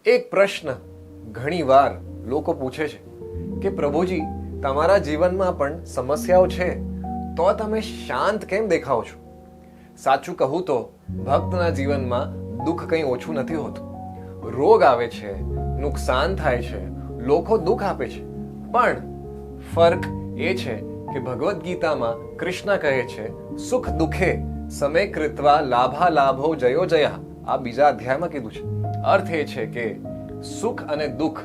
એક પ્રશ્ન ઘણીવાર લોકો પૂછે છે કે પ્રભુજી, તમારા જીવનમાં પણ સમસ્યાઓ છે તો તમે શાંત કેમ દેખાઓ છો? સાચું કહું તો ભક્તના જીવનમાં દુઃખ કંઈ ઓછું નથી હોતું. રોગ આવે છે, નુકસાન થાય છે, લોકો દુઃખ આપે છે, પણ ફર્ક એ છે કે ભગવદ્ ગીતામાં કૃષ્ણ કહે છે, સુખ દુઃખે સમે કૃત્વા લાભા લાભો જયો જયા. આ બીજા અધ્યાયમાં કીધું છે. અર્થ એ છે કે સુખ અને દુઃખ,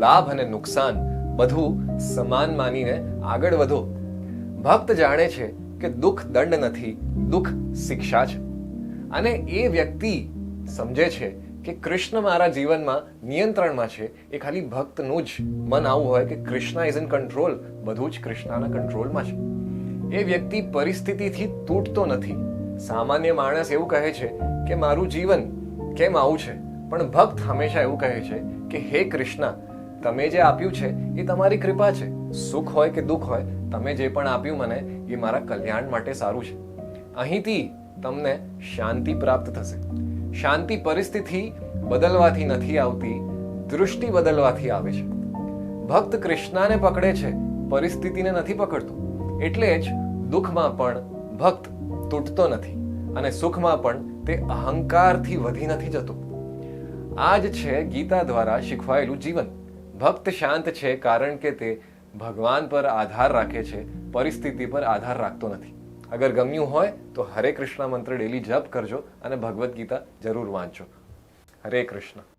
લાભ અને નુકસાન બધું સમાન માનીને આગળ વધો. ભક્ત જાણે છે કે દુઃખ દંડ નથી, દુઃખ શિક્ષા છે. અને એ વ્યક્તિ સમજે છે કે કૃષ્ણ મારા જીવનમાં નિયંત્રણમાં છે. એ ખાલી ભક્તનું જ મન આવું હોય કે કૃષ્ણ ઇઝ ઇન કંટ્રોલ, બધું જ કૃષ્ણના કંટ્રોલમાં છે. એ વ્યક્તિ પરિસ્થિતિથી તૂટતો નથી. સામાન્ય માણસ એવું કહે છે કે મારું જીવન કેમ આવું છે, પણ ભક્ત હંમેશા એવું કહે છે કે હે કૃષ્ણ, તમે જે આપ્યું છે એ તમારી કૃપા છે. સુખ હોય કે દુઃખ હોય, તમે જે પણ આપ્યું મને એ મારા કલ્યાણ માટે સારું છે. અહીંથી તમને શાંતિ પ્રાપ્ત થશે. શાંતિ પરિસ્થિતિ બદલવાથી નથી આવતી, દૃષ્ટિ બદલવાથી આવે છે. ભક્ત કૃષ્ણને પકડે છે, પરિસ્થિતિને નથી પકડતું. એટલે જ દુઃખમાં પણ ભક્ત તૂટતો નથી અને સુખમાં પણ તે અહંકારથી વધી નથી જતો. આ જ છે ગીતા દ્વારા શીખવાયેલું જીવન. ભક્ત શાંત છે કારણ કે તે ભગવાન પર આધાર રાખે છે, પરિસ્થિતિ પર આધાર રાખતો નથી. અગર ગમ્યું હોય તો હરે કૃષ્ણ મંત્ર ડેલી જપ કરજો અને ભગવદ્ ગીતા જરૂર વાંચજો. હરે કૃષ્ણ.